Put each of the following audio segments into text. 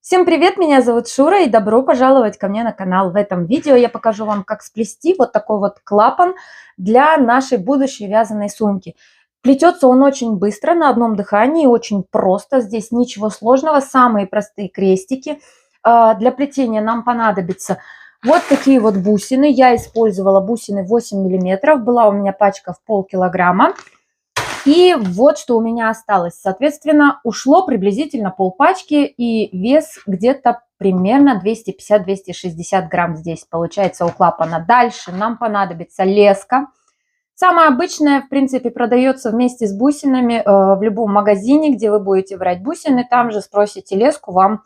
Всем привет, меня зовут Шура и добро пожаловать ко мне на канал. В этом видео я покажу вам, как сплести вот такой вот клапан для нашей будущей вязаной сумки. Плетется он очень быстро, на одном дыхании, очень просто, здесь ничего сложного, самые простые крестики. Для плетения нам понадобится вот такие вот бусины. Я использовала бусины 8 миллиметров, была у меня пачка в полкилограмма. И вот что у меня осталось. Соответственно, ушло приблизительно полпачки и вес где-то примерно 250-260 грамм здесь получается у клапана. Дальше нам понадобится леска. Самая обычная, в принципе, продается вместе с бусинами в любом магазине, где вы будете брать бусины. Там же спросите леску, вам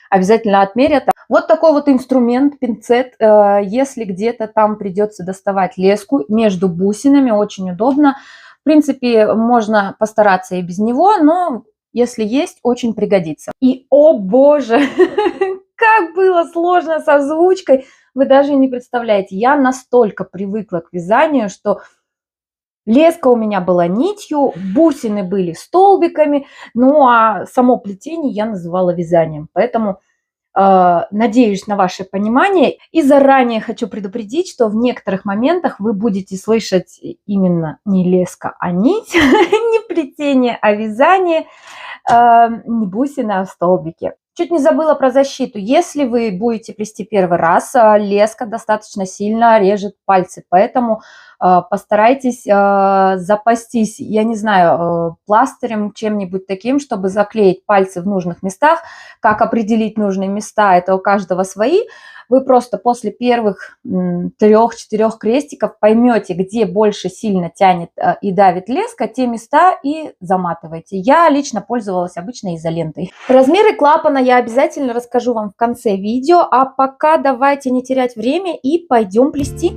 обязательно отмерят. Вот такой вот инструмент, пинцет. Если где-то там придется доставать леску между бусинами, очень удобно. В принципе, можно постараться и без него, но если есть, очень пригодится. И, о боже, как было сложно с озвучкой, вы даже не представляете. Я настолько привыкла к вязанию, что леска у меня была нитью, бусины были столбиками, ну а само плетение я называла вязанием. Поэтому надеюсь на ваше понимание. И заранее хочу предупредить, что в некоторых моментах вы будете слышать именно не леска, а нить, не плетение, а вязание, не бусины, а столбики. Чуть не забыла про защиту. Если вы будете плести первый раз, леска достаточно сильно режет пальцы, поэтому постарайтесь запастись, я не знаю, пластырем, чем-нибудь таким, чтобы заклеить пальцы в нужных местах. Как определить нужные места, это у каждого свои. Вы просто после первых 3-4 крестиков поймете, где больше сильно тянет и давит леска, те места и заматываете. Я лично пользовалась обычной изолентой. Размеры клапана я обязательно расскажу вам в конце видео, а пока давайте не терять время и пойдем плести.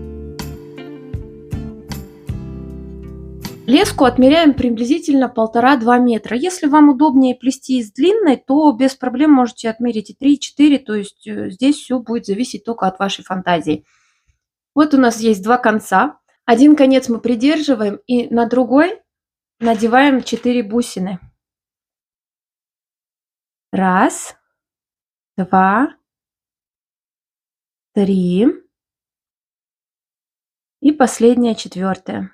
Леску отмеряем приблизительно 1,5-2 метра. Если вам удобнее плести из длинной, то без проблем можете отмерить и 3, и 4. То есть здесь все будет зависеть только от вашей фантазии. Вот у нас есть два конца. Один конец мы придерживаем и на другой надеваем 4 бусины. 1, 2, 3 и последняя 4.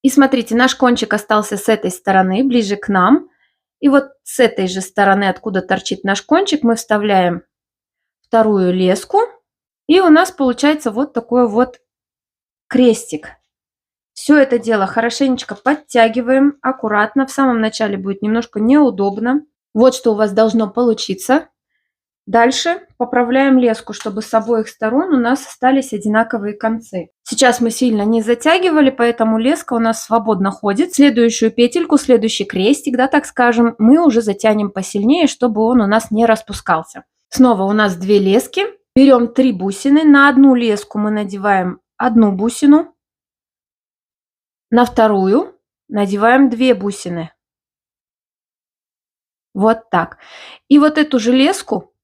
И смотрите, наш кончик остался с этой стороны, ближе к нам. И вот с этой же стороны, откуда торчит наш кончик, мы вставляем вторую леску. И у нас получается вот такой вот крестик. Все это дело хорошенечко подтягиваем аккуратно. В самом начале будет немножко неудобно. Вот что у вас должно получиться. Дальше поправляем леску, чтобы с обоих сторон у нас остались одинаковые концы. Сейчас мы сильно не затягивали, поэтому леска у нас свободно ходит. Следующую петельку, следующий крестик, да, так скажем, мы уже затянем посильнее, чтобы он у нас не распускался. Снова у нас 2 лески. Берем 3 бусины. На одну леску мы надеваем 1 бусину. На вторую надеваем 2 бусины. Вот так. И вот эту же леску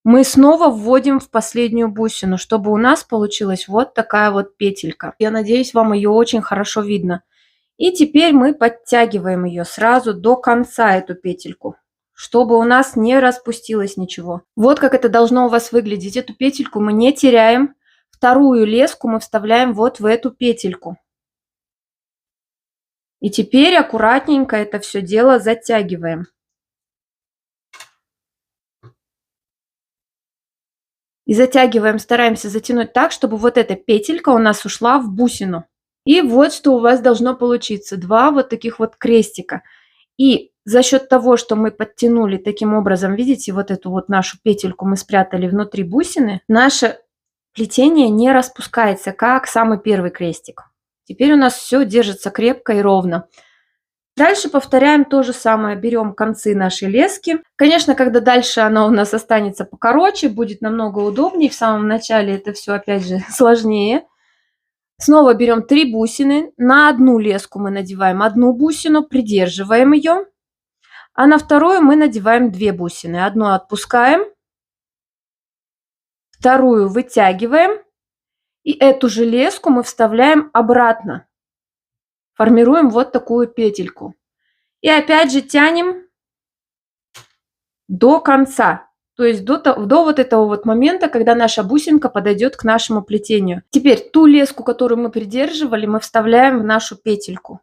мы снова вводим в последнюю бусину, чтобы у нас получилась вот такая вот петелька. Я надеюсь, вам ее очень хорошо видно. И теперь мы подтягиваем ее сразу до конца, эту петельку, чтобы у нас не распустилось ничего. Вот как это должно у вас выглядеть. Эту петельку мы не теряем. Вторую леску мы вставляем вот в эту петельку. И теперь аккуратненько это все дело затягиваем. И затягиваем, стараемся затянуть так, чтобы вот эта петелька у нас ушла в бусину. И вот что у вас должно получиться. 2 вот таких вот крестика. И за счет того, что мы подтянули таким образом, видите, вот эту вот нашу петельку мы спрятали внутри бусины, наше плетение не распускается, как самый первый крестик. Теперь у нас все держится крепко и ровно. Дальше повторяем то же самое. Берем концы нашей лески. Конечно, когда дальше она у нас останется покороче, будет намного удобнее. В самом начале это все опять же сложнее. Снова берем 3 бусины. На одну леску мы надеваем 1 бусину, придерживаем ее. А на вторую мы надеваем 2 бусины. Одну отпускаем, вторую вытягиваем. И эту же леску мы вставляем обратно. Формируем вот такую петельку. И опять же тянем до конца. То есть до вот этого вот момента, когда наша бусинка подойдет к нашему плетению. Теперь ту леску, которую мы придерживали, мы вставляем в нашу петельку.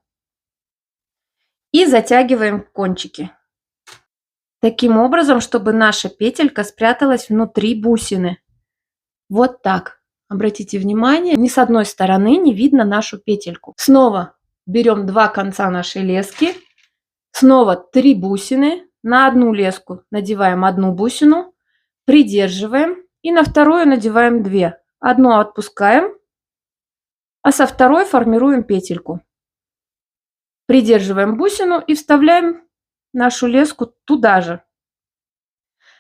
И затягиваем кончики. Таким образом, чтобы наша петелька спряталась внутри бусины. Вот так. Обратите внимание, ни с одной стороны не видно нашу петельку. Снова берем два конца нашей лески. Снова 3 бусины. На одну леску надеваем одну бусину, придерживаем и на вторую надеваем 2. Одну отпускаем, а со второй формируем петельку. Придерживаем бусину и вставляем нашу леску туда же.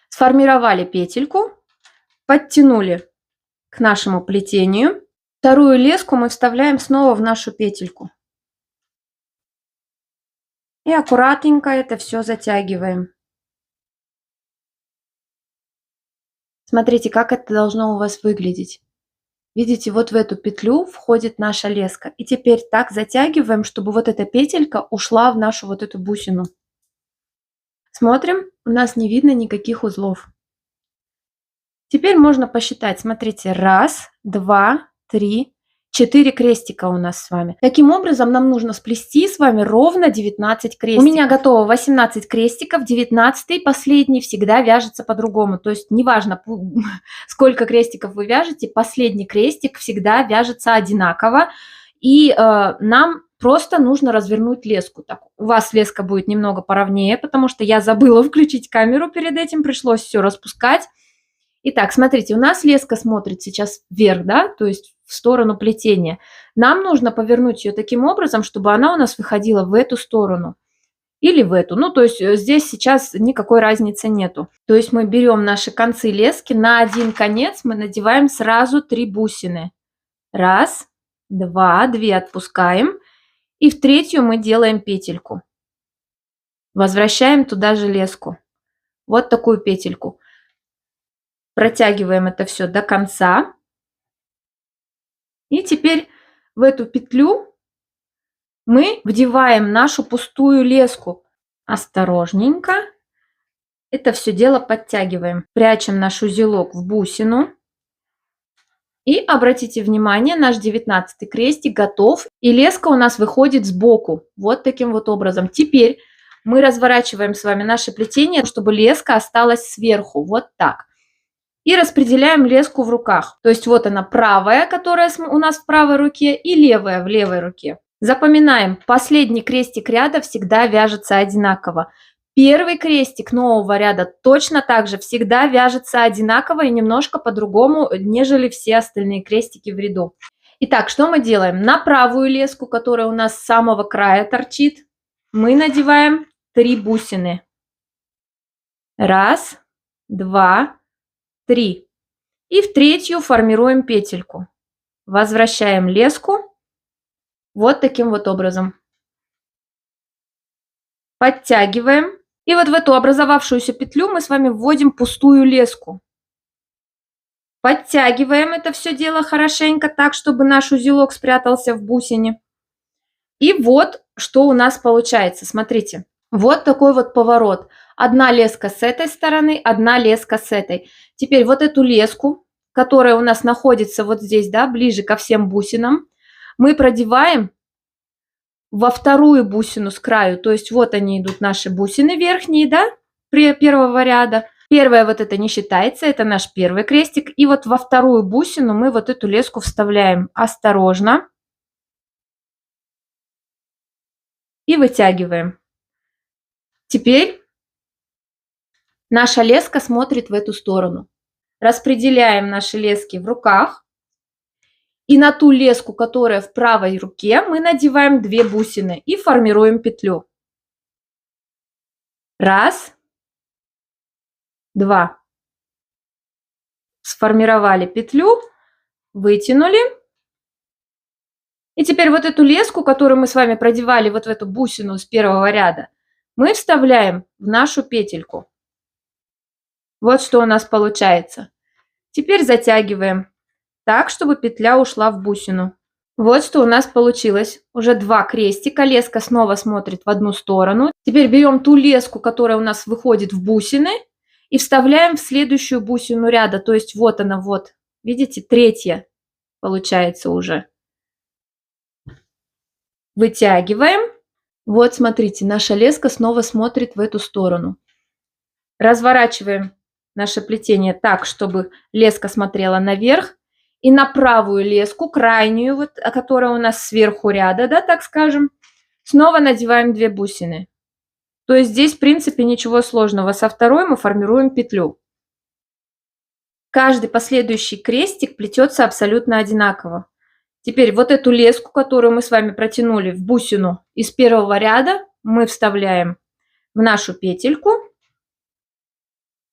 Сформировали петельку, подтянули к нашему плетению. Вторую леску мы вставляем снова в нашу петельку. И аккуратненько это все затягиваем. Смотрите, как это должно у вас выглядеть. Видите, вот в эту петлю входит наша леска. И теперь так затягиваем, чтобы вот эта петелька ушла в нашу вот эту бусину. Смотрим, у нас не видно никаких узлов. Теперь можно посчитать. Смотрите, 1, 2, 3, 4 крестика у нас с вами. Таким образом, нам нужно сплести с вами ровно 19 крестиков. У меня готово 18 крестиков, 19 последний всегда вяжется по-другому. То есть неважно, сколько крестиков вы вяжете, последний крестик всегда вяжется одинаково. И нам просто нужно развернуть леску. Так, у вас леска будет немного поровнее, потому что я забыла включить камеру перед этим, пришлось все распускать. Итак, смотрите, у нас леска смотрит сейчас вверх, да, то есть в сторону плетения. Нам нужно повернуть ее таким образом, чтобы она у нас выходила в эту сторону или в эту. Ну, то есть здесь сейчас никакой разницы нету. То есть мы берем наши концы лески, на один конец мы надеваем сразу 3 бусины. 1, 2, 2 отпускаем. И в третью мы делаем петельку. Возвращаем туда же леску. Вот такую петельку. Протягиваем это все до конца. И теперь в эту петлю мы вдеваем нашу пустую леску. Осторожненько это все дело подтягиваем. Прячем наш узелок в бусину. И обратите внимание, наш 19 крестик готов. И леска у нас выходит сбоку. Вот таким вот образом. Теперь мы разворачиваем с вами наше плетение, чтобы леска осталась сверху. Вот так. И распределяем леску в руках. То есть вот она правая, которая у нас в правой руке, и левая в левой руке. Запоминаем, последний крестик ряда всегда вяжется одинаково. Первый крестик нового ряда точно так же всегда вяжется одинаково и немножко по-другому, нежели все остальные крестики в ряду. Итак, что мы делаем? На правую леску, которая у нас с самого края торчит, мы надеваем 3 бусины. 1, 2, 3. И в третью формируем петельку. Возвращаем леску вот таким вот образом. Подтягиваем. И вот в эту образовавшуюся петлю мы с вами вводим пустую леску. Подтягиваем это все дело хорошенько так, чтобы наш узелок спрятался в бусине. И вот что у нас получается. Смотрите, вот такой вот поворот. Одна леска с этой стороны, одна леска с этой. Теперь вот эту леску, которая у нас находится вот здесь, да, ближе ко всем бусинам, мы продеваем во вторую бусину с краю. То есть вот они идут, наши бусины верхние, да, при первого ряда. Первая вот это не считается, это наш первый крестик. И вот во вторую бусину мы вот эту леску вставляем осторожно. И вытягиваем. Теперь наша леска смотрит в эту сторону. Распределяем наши лески в руках. И на ту леску, которая в правой руке, мы надеваем 2 бусины и формируем петлю. 1, 2. Сформировали петлю, вытянули. И теперь вот эту леску, которую мы с вами продевали вот в эту бусину с первого ряда, мы вставляем в нашу петельку. Вот что у нас получается. Теперь затягиваем так, чтобы петля ушла в бусину. Вот что у нас получилось. Уже 2 крестика. Леска снова смотрит в одну сторону. Теперь берем ту леску, которая у нас выходит в бусины, И вставляем в следующую бусину ряда, то есть вот она, вот, видите, третья получается уже. Вытягиваем. Вот, смотрите, наша леска снова смотрит в эту сторону. Разворачиваем наше плетение так, чтобы леска смотрела наверх. И на правую леску, крайнюю, вот, которая у нас сверху ряда, да, так скажем, снова надеваем 2 бусины. То есть здесь, в принципе, ничего сложного. Со второй мы формируем петлю. Каждый последующий крестик плетется абсолютно одинаково. Теперь вот эту леску, которую мы с вами протянули в бусину из первого ряда, мы вставляем в нашу петельку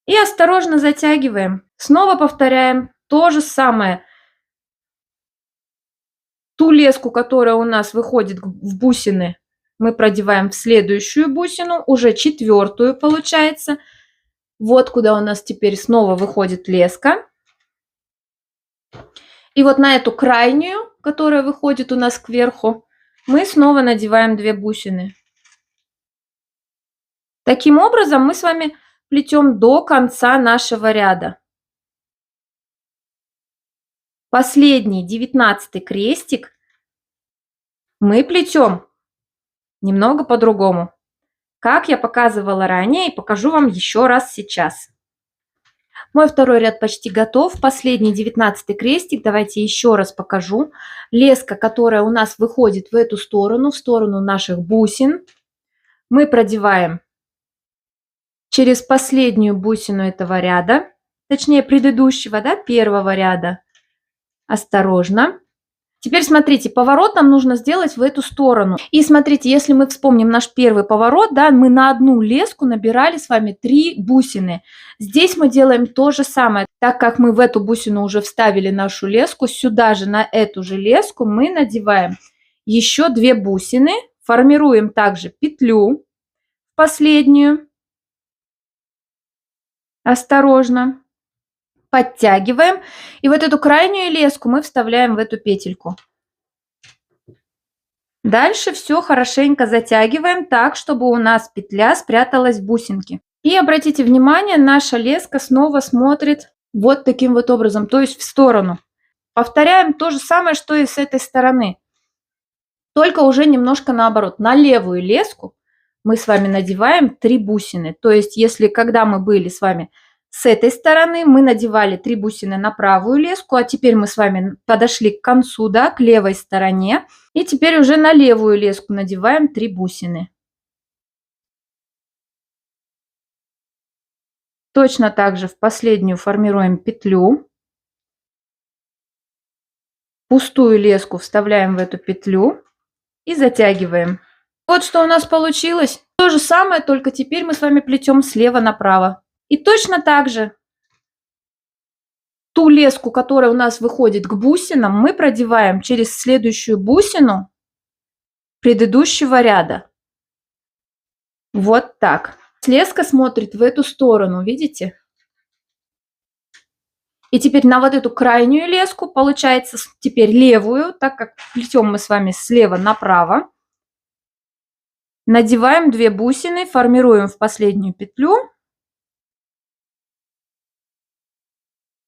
и осторожно затягиваем. Снова повторяем то же самое. Ту леску, которая у нас выходит в бусины, мы продеваем в следующую бусину, уже 4-ю получается. Вот куда у нас теперь снова выходит леска. И вот на эту крайнюю, которая выходит у нас кверху, мы снова надеваем 2 бусины. Таким образом мы с вами плетем до конца нашего ряда. Последний 19-й крестик мы плетем немного по-другому, как я показывала ранее, и покажу вам еще раз сейчас. Мой второй ряд почти готов. Последний 19-й крестик, давайте еще раз покажу. Леска, которая у нас выходит в эту сторону, в сторону наших бусин, мы продеваем через последнюю бусину этого ряда, точнее предыдущего, да, первого ряда. Осторожно. Теперь смотрите, поворот нам нужно сделать в эту сторону. И смотрите, если мы вспомним наш первый поворот, да, мы на одну леску набирали с вами 3 бусины. Здесь мы делаем то же самое. Так как мы в эту бусину уже вставили нашу леску, сюда же на эту же леску мы надеваем еще 2 бусины, формируем также петлю последнюю. Осторожно. Подтягиваем. И вот эту крайнюю леску мы вставляем в эту петельку. Дальше все хорошенько затягиваем так, чтобы у нас петля спряталась в бусинке. И обратите внимание, наша леска снова смотрит вот таким вот образом, то есть в сторону. Повторяем то же самое, что и с этой стороны. Только уже немножко наоборот. На левую леску мы с вами надеваем 3 бусины. То есть если когда мы были с вами с этой стороны, мы надевали 3 бусины на правую леску, а теперь мы с вами подошли к концу, да, к левой стороне. И теперь уже на левую леску надеваем 3 бусины. Точно так же в последнюю формируем петлю. Пустую леску вставляем в эту петлю и затягиваем. Вот что у нас получилось. То же самое, только теперь мы с вами плетем слева направо. И точно так же ту леску, которая у нас выходит к бусинам, мы продеваем через следующую бусину предыдущего ряда. Вот так. Леска смотрит в эту сторону, видите? И теперь на вот эту крайнюю леску, получается теперь левую, так как плетем мы с вами слева направо, надеваем 2 бусины, формируем в последнюю петлю.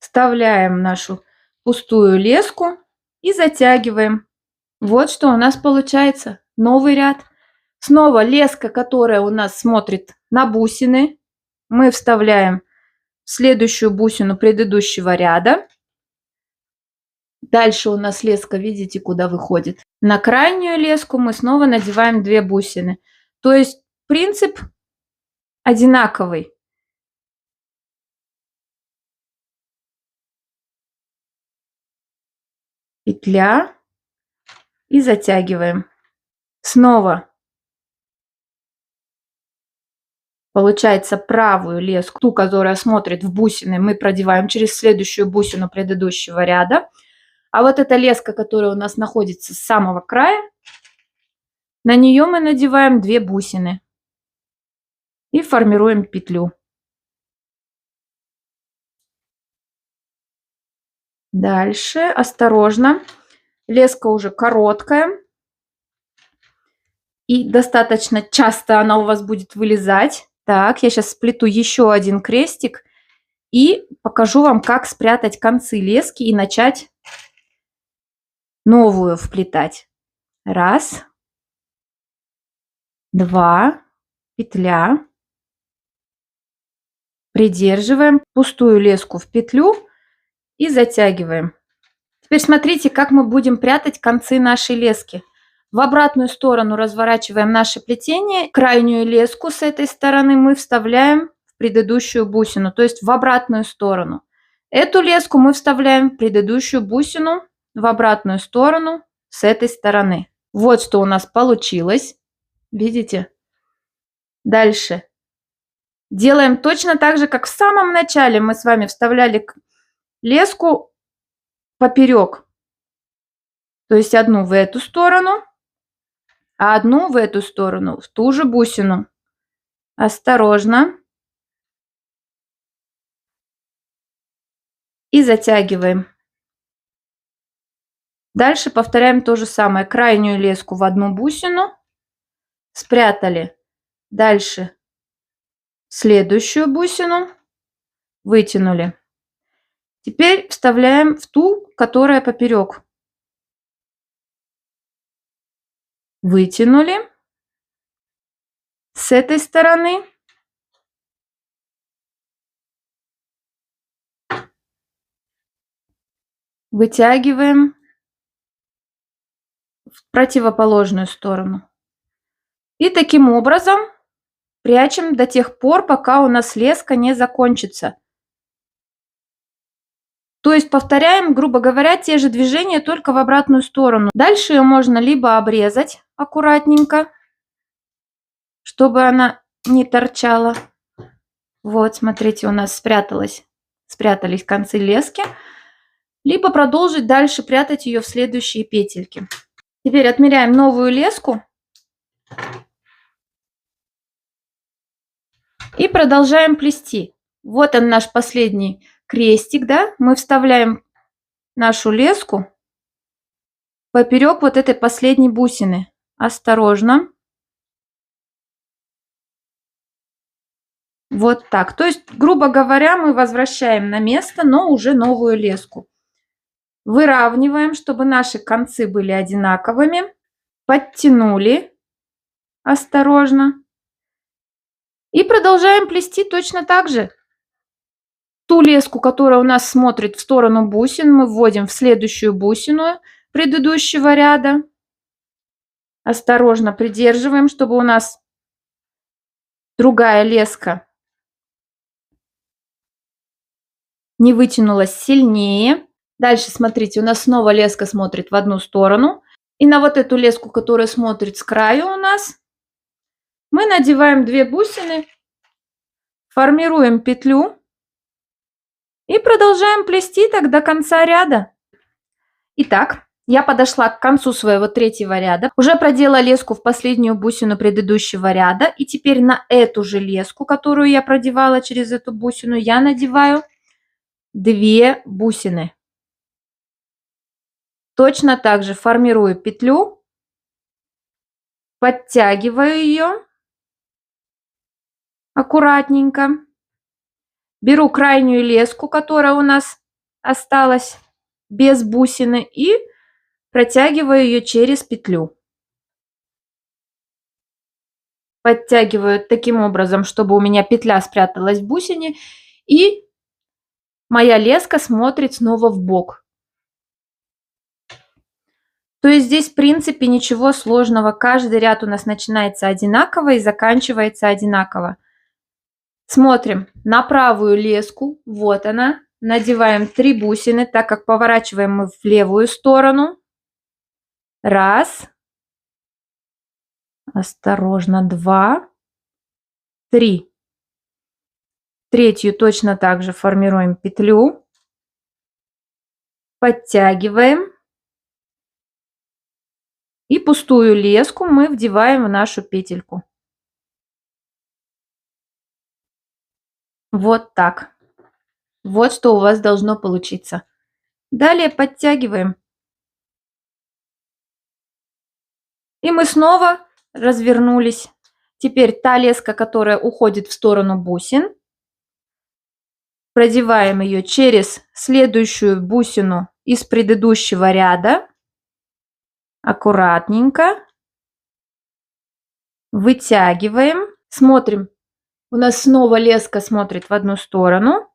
Вставляем нашу пустую леску и затягиваем. Вот что у нас получается. Новый ряд. Снова леска, которая у нас смотрит на бусины, мы вставляем в следующую бусину предыдущего ряда. Дальше у нас леска, видите, куда выходит. На крайнюю леску мы снова надеваем 2 бусины. То есть принцип одинаковый. Петля и затягиваем. Снова получается правую леску, ту, которая смотрит в бусины, мы продеваем через следующую бусину предыдущего ряда. А вот эта леска, которая у нас находится с самого края, на нее мы надеваем 2 бусины и формируем петлю. Дальше осторожно. Леска уже короткая. И достаточно часто она у вас будет вылезать. Так, я сейчас сплету еще один крестик и покажу вам, как спрятать концы лески и начать новую вплетать. Раз, два, петля. Придерживаем пустую леску в петлю и затягиваем. Теперь смотрите, как мы будем прятать концы нашей лески. В обратную сторону разворачиваем наше плетение. Крайнюю леску с этой стороны мы вставляем в предыдущую бусину, то есть в обратную сторону. Эту леску мы вставляем в предыдущую бусину в обратную сторону с этой стороны. Вот что у нас получилось. Видите? Дальше. Делаем точно так же, как в самом начале мы с вами вставляли леску поперек. То есть одну в эту сторону, а одну в эту сторону, в ту же бусину. Осторожно. И затягиваем. Дальше повторяем то же самое. Крайнюю леску в одну бусину. Спрятали. Дальше следующую бусину. Вытянули. Теперь вставляем в ту, которая поперек. Вытянули. С этой стороны. Вытягиваем в противоположную сторону. И таким образом прячем до тех пор, пока у нас леска не закончится. То есть повторяем, грубо говоря, те же движения, только в обратную сторону. Дальше ее можно либо обрезать аккуратненько, чтобы она не торчала. Вот, смотрите, у нас спрятались концы лески. Либо продолжить дальше прятать ее в следующие петельки. Теперь отмеряем новую леску. И продолжаем плести. Вот он наш последний крестик, да? Мы вставляем нашу леску поперек вот этой последней бусины. Осторожно. Вот так. То есть, грубо говоря, мы возвращаем на место, но уже новую леску. Выравниваем, чтобы наши концы были одинаковыми. Подтянули. Осторожно. И продолжаем плести точно так же. Ту леску, которая у нас смотрит в сторону бусин, мы вводим в следующую бусину предыдущего ряда. Осторожно придерживаем, чтобы у нас другая леска не вытянулась сильнее. Дальше, смотрите, у нас снова леска смотрит в одну сторону. И на вот эту леску, которая смотрит с краю у нас, мы надеваем 2 бусины, формируем петлю и продолжаем плести так до конца ряда. Итак, я подошла к концу своего 3-го ряда, уже продела леску в последнюю бусину предыдущего ряда, и теперь на эту же леску, которую я продевала через эту бусину, я надеваю 2 бусины. Точно так же формирую петлю, подтягиваю ее аккуратненько, беру крайнюю леску, которая у нас осталась без бусины, и протягиваю ее через петлю. Подтягиваю таким образом, чтобы у меня петля спряталась в бусине, и моя леска смотрит снова в бок. То есть здесь в принципе ничего сложного. Каждый ряд у нас начинается одинаково и заканчивается одинаково. Смотрим на правую леску. Вот она. Надеваем 3 бусины, так как поворачиваем мы в левую сторону. Раз. Осторожно. 2. 3. Третью точно так же формируем петлю. Подтягиваем. И пустую леску мы вдеваем в нашу петельку. Вот так. Вот что у вас должно получиться. Далее подтягиваем. И мы снова развернулись. Теперь та леска, которая уходит в сторону бусин, продеваем ее через следующую бусину из предыдущего ряда. Аккуратненько. Вытягиваем. Смотрим. У нас снова леска смотрит в одну сторону.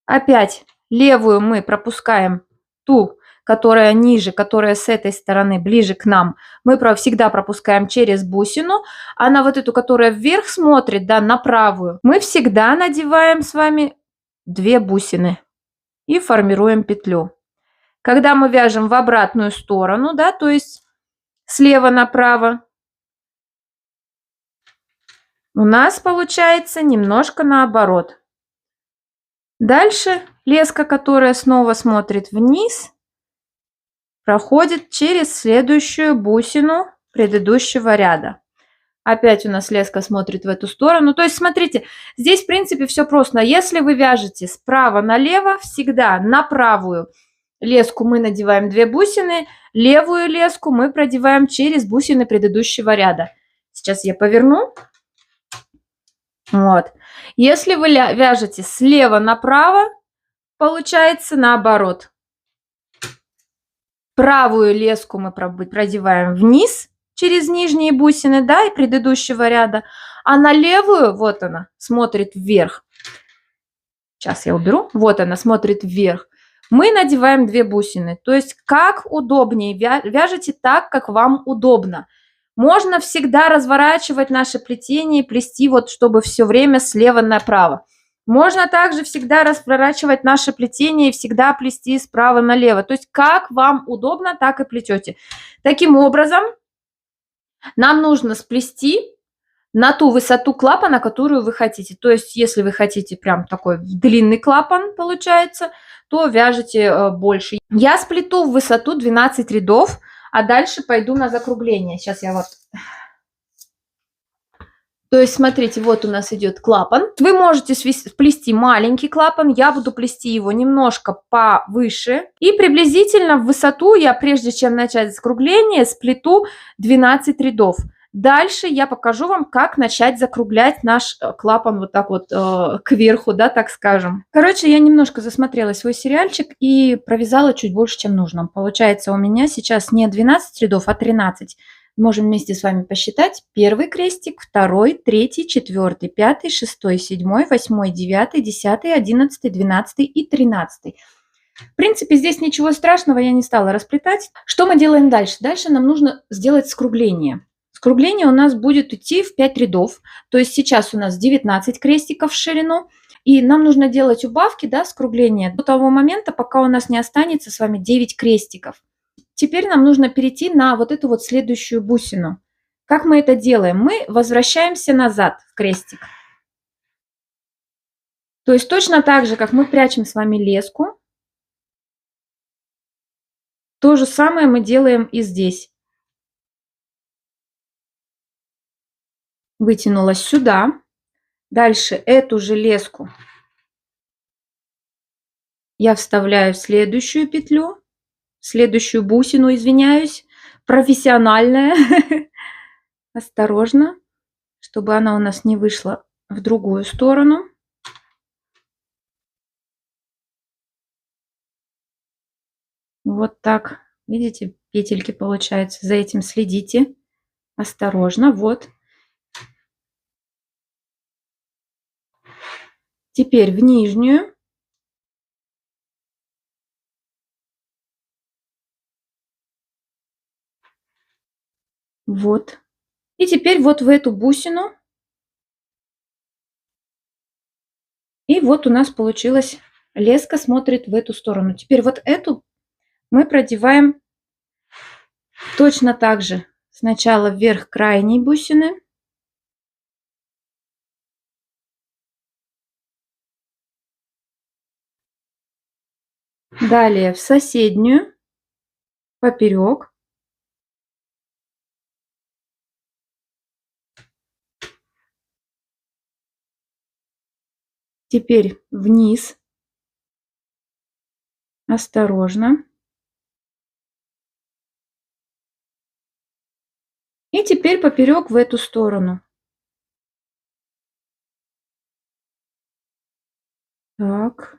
Опять левую мы пропускаем, ту, которая ниже, которая с этой стороны, ближе к нам. Мы всегда пропускаем через бусину. А на вот эту, которая вверх смотрит, да, на правую, мы всегда надеваем с вами 2 бусины и формируем петлю. Когда мы вяжем в обратную сторону, да, то есть слева направо, у нас получается немножко наоборот. Дальше леска, которая снова смотрит вниз, проходит через следующую бусину предыдущего ряда. Опять у нас леска смотрит в эту сторону. То есть, смотрите, здесь, в принципе, все просто. Если вы вяжете справа налево, всегда на правую леску мы надеваем 2 бусины, левую леску мы продеваем через бусины предыдущего ряда. Сейчас я поверну. Вот. Если вы вяжете слева направо, получается наоборот. Правую леску мы продеваем вниз через нижние бусины, да, и предыдущего ряда, а на левую, вот она, смотрит вверх. Сейчас я уберу. Вот она смотрит вверх. Мы надеваем 2 бусины. То есть как удобнее, вяжите так, как вам удобно. Можно всегда разворачивать наше плетение, плести вот, чтобы все время слева направо. Можно также всегда разворачивать наше плетение и всегда плести справа налево. То есть как вам удобно, так и плетете. Таким образом, нам нужно сплести на ту высоту клапана, которую вы хотите. То есть если вы хотите прям такой длинный клапан, получается, то вяжите больше. Я сплету в высоту 12 рядов, а дальше пойду на закругление. Сейчас я вот... То есть, смотрите, вот у нас идет клапан. Вы можете сплести маленький клапан, я буду плести его немножко повыше. И приблизительно в высоту я, прежде чем начать закругление, сплету 12 рядов. Дальше я покажу вам, как начать закруглять наш клапан вот так вот кверху, да, так скажем. Короче, я немножко засмотрела свой сериальчик и провязала чуть больше, чем нужно. Получается, у меня сейчас не 12 рядов, а 13. Можем вместе с вами посчитать. Первый крестик, второй, третий, четвертый, пятый, шестой, седьмой, восьмой, девятый, 10, 11, 12 и 13. В принципе, здесь ничего страшного, я не стала расплетать. Что мы делаем дальше? Дальше нам нужно сделать скругление. Скругление у нас будет идти в 5 рядов. То есть сейчас у нас 19 крестиков в ширину. И нам нужно делать убавки, да, скругления до того момента, пока у нас не останется с вами 9 крестиков. Теперь нам нужно перейти на вот эту вот следующую бусину. Как мы это делаем? Мы возвращаемся назад в крестик. То есть точно так же, как мы прячем с вами леску, то же самое мы делаем и здесь. Вытянулась сюда. Дальше эту же леску я вставляю в следующую петлю. Следующую бусину, извиняюсь, профессиональная. Осторожно, чтобы она у нас не вышла в другую сторону. Вот так. Видите, петельки получаются. За этим следите. Осторожно. Вот. Теперь в нижнюю. Вот. И теперь вот в эту бусину. И вот у нас получилась леска смотрит в эту сторону. Теперь вот эту мы продеваем точно так же. Сначала вверх крайней бусины. Далее в соседнюю, поперек. Теперь вниз. Осторожно. И теперь поперек в эту сторону. Так,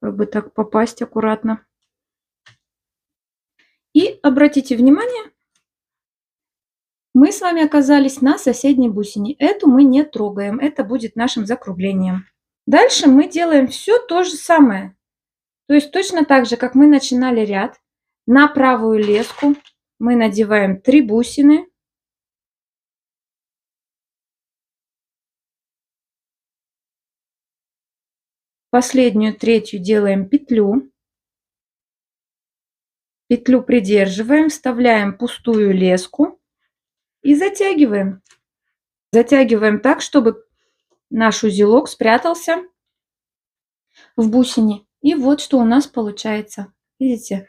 как бы так попасть аккуратно. И обратите внимание, мы с вами оказались на соседней бусине. Эту мы не трогаем, это будет нашим закруглением. Дальше мы делаем все то же самое. То есть точно так же, как мы начинали ряд, на правую леску мы надеваем 3 бусины. Последнюю, третью делаем петлю. Петлю придерживаем, вставляем пустую леску и затягиваем. Затягиваем так, чтобы наш узелок спрятался в бусине. И вот что у нас получается. Видите?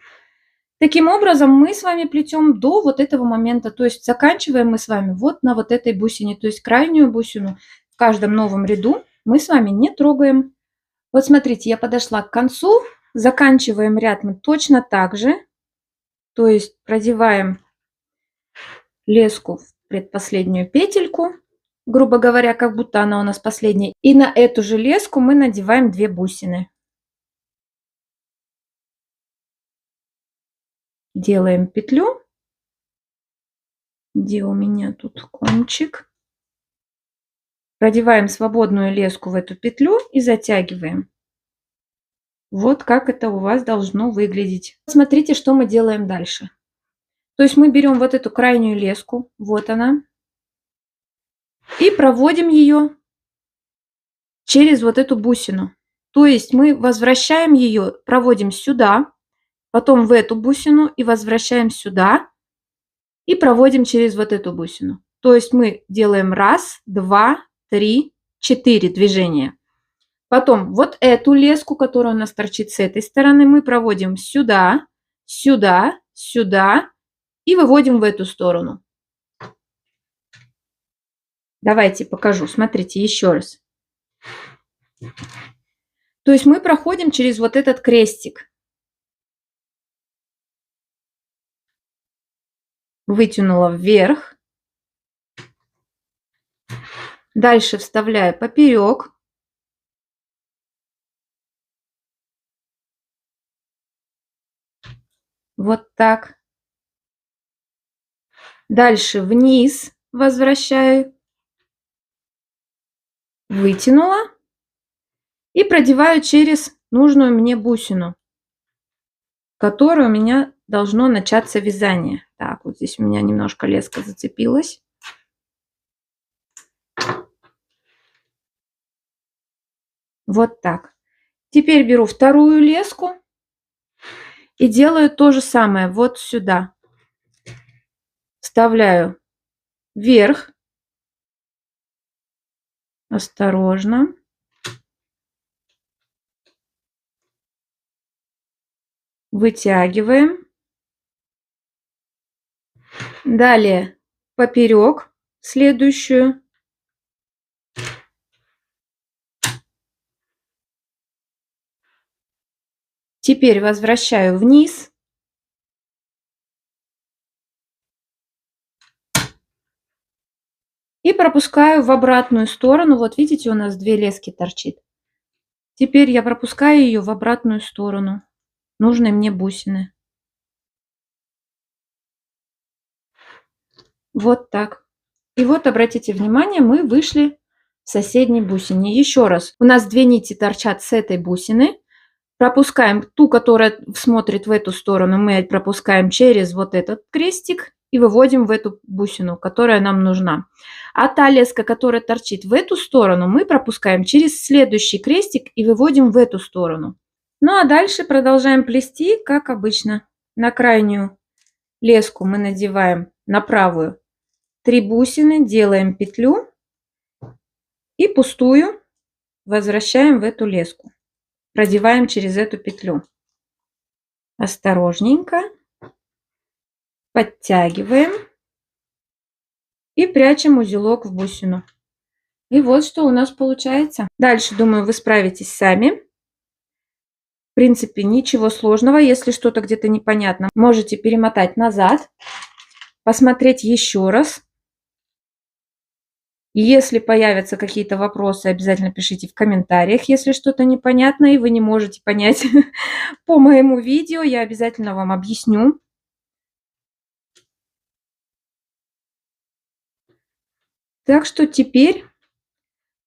Таким образом мы с вами плетем до вот этого момента. То есть заканчиваем мы с вами вот на вот этой бусине. То есть крайнюю бусину в каждом новом ряду мы с вами не трогаем. Вот смотрите, я подошла к концу. Заканчиваем ряд мы точно так же. То есть продеваем леску в предпоследнюю петельку, грубо говоря, как будто она у нас последняя. И на эту же леску мы надеваем 2 бусины. Делаем петлю. Где у меня тут кончик? Продеваем свободную леску в эту петлю и затягиваем. Вот как это у вас должно выглядеть. Смотрите, что мы делаем дальше. То есть мы берем вот эту крайнюю леску, вот она, и проводим ее через вот эту бусину. То есть мы возвращаем ее, проводим сюда, потом в эту бусину и возвращаем сюда и проводим через вот эту бусину. То есть мы делаем 1, 2, 3, 4 движения. Потом вот эту леску, которая у нас торчит с этой стороны, мы проводим сюда, сюда, сюда и выводим в эту сторону. Давайте покажу. Смотрите еще раз. То есть мы проходим через вот этот крестик. Вытянула вверх. Дальше вставляю поперек. Вот так. Дальше вниз возвращаю. Вытянула. И продеваю через нужную мне бусину, в которой у меня должно начаться вязание. Так, вот здесь у меня немножко леска зацепилась. Вот так. Теперь беру вторую леску и делаю то же самое вот сюда. Вставляю вверх. Осторожно. Вытягиваем. Далее поперек следующую. Теперь возвращаю вниз. И пропускаю в обратную сторону. Вот видите, у нас 2 лески торчит. Теперь я пропускаю ее в обратную сторону нужной мне бусины. Вот так. И вот обратите внимание, мы вышли в соседней бусине. Еще раз. У нас 2 нити торчат с этой бусины. Пропускаем ту, которая смотрит в эту сторону. Мы пропускаем через вот этот крестик и выводим в эту бусину, которая нам нужна. А та леска, которая торчит в эту сторону, мы пропускаем через следующий крестик и выводим в эту сторону. Ну а дальше продолжаем плести, как обычно. На крайнюю леску мы надеваем, на правую, 3 бусины, делаем петлю и пустую возвращаем в эту леску. Продеваем через эту петлю. Осторожненько подтягиваем и прячем узелок в бусину. И вот что у нас получается. Дальше, думаю, вы справитесь сами. В принципе, ничего сложного. Если что-то где-то непонятно, можете перемотать назад, посмотреть еще раз И если появятся какие-то вопросы, обязательно пишите в комментариях, если что-то непонятно и вы не можете понять по моему видео, я обязательно вам объясню. Так что теперь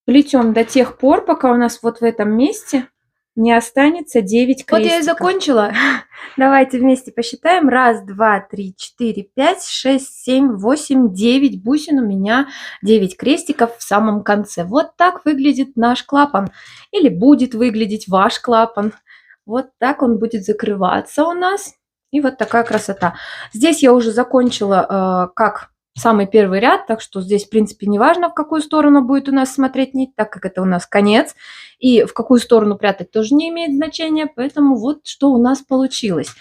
плетем до тех пор, пока у нас вот в этом месте не останется 9 крестиков. Вот я и закончила. Давайте вместе посчитаем. 1, 2, 3, 4, 5, 6, 7, 8, 9 бусин. У меня 9 крестиков в самом конце. Вот так выглядит наш клапан. Или будет выглядеть ваш клапан. Вот так он будет закрываться у нас. И вот такая красота. Здесь я уже закончила как самый первый ряд, так что здесь, в принципе, не важно, в какую сторону будет у нас смотреть нить, так как это у нас конец. И в какую сторону прятать тоже не имеет значения, поэтому вот что у нас получилось.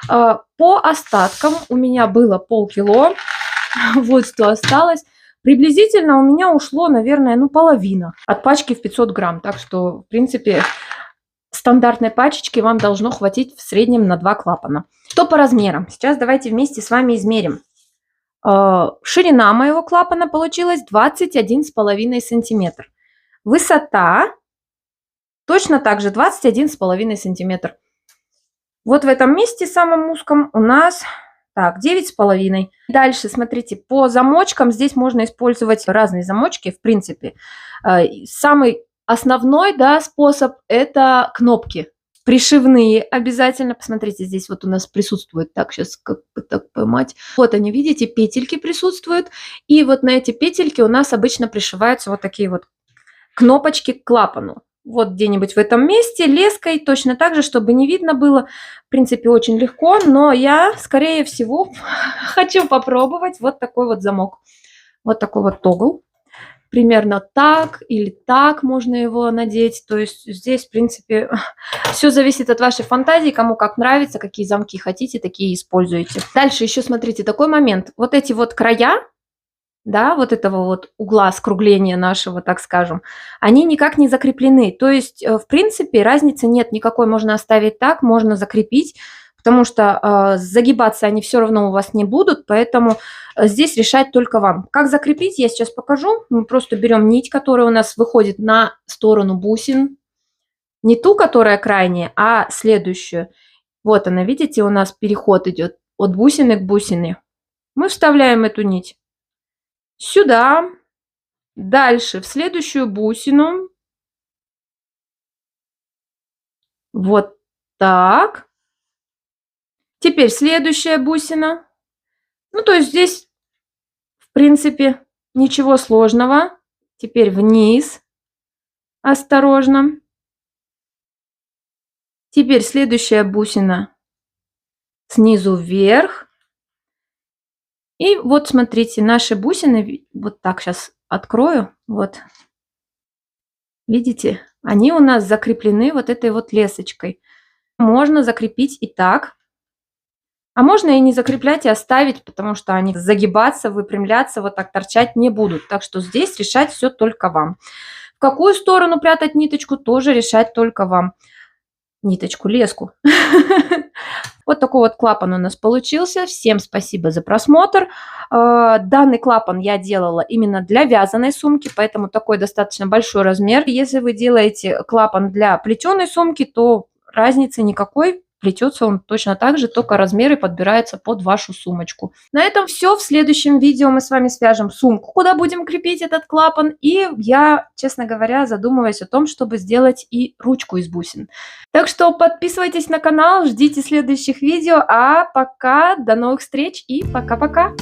По остаткам у меня было полкило, вот что осталось. Приблизительно у меня ушло, наверное, половина от пачки в 500 грамм, так что, в принципе, стандартной пачечки вам должно хватить в среднем на 2 клапана. Что по размерам? Сейчас давайте вместе с вами измерим. Ширина моего клапана получилась 21,5 сантиметр. Высота точно так же 21,5 сантиметр. Вот в этом месте, самом узком, у нас 9,5. Дальше, смотрите, по замочкам здесь можно использовать разные замочки, в принципе. Самый основной, способ – это кнопки. Пришивные обязательно. Посмотрите, здесь вот у нас присутствует, так, сейчас как бы так поймать. Вот они, видите, петельки присутствуют. И вот на эти петельки у нас обычно пришиваются вот такие вот кнопочки к клапану. Вот где-нибудь в этом месте леской, точно так же, чтобы не видно было. В принципе, очень легко, но я, скорее всего, хочу попробовать вот такой вот замок. Вот такой вот тогл. Примерно так или так можно его надеть. То есть здесь, в принципе, все зависит от вашей фантазии, кому как нравится, какие замки хотите, такие используйте. Дальше еще смотрите, такой момент. Вот эти вот края, вот этого вот угла скругления нашего, так скажем, они никак не закреплены. То есть, в принципе, разницы нет никакой. Можно оставить так, можно закрепить, потому что загибаться они все равно у вас не будут, поэтому здесь решать только вам. Как закрепить, я сейчас покажу. Мы просто берем нить, которая у нас выходит на сторону бусин. Не ту, которая крайняя, а следующую. Вот она, видите, у нас переход идет от бусины к бусине. Мы вставляем эту нить сюда, дальше в следующую бусину. Вот так. Теперь следующая бусина. То есть здесь, в принципе, ничего сложного. Теперь вниз. Осторожно. Теперь следующая бусина снизу вверх. И вот смотрите, наши бусины, вот так сейчас открою, вот, видите, они у нас закреплены вот этой вот лесочкой. Можно закрепить и так, а можно и не закреплять, и оставить, потому что они загибаться, выпрямляться, вот так торчать не будут. Так что здесь решать все только вам. В какую сторону прятать ниточку, тоже решать только вам. Ниточку, леску. Вот такой вот клапан у нас получился. Всем спасибо за просмотр. Данный клапан я делала именно для вязаной сумки, поэтому такой достаточно большой размер. Если вы делаете клапан для плетеной сумки, то разницы никакой. Плетется он точно так же, только размеры подбираются под вашу сумочку. На этом все. В следующем видео мы с вами свяжем сумку, куда будем крепить этот клапан. И я, честно говоря, задумываюсь о том, чтобы сделать и ручку из бусин. Так что подписывайтесь на канал, ждите следующих видео. А пока, до новых встреч и пока-пока!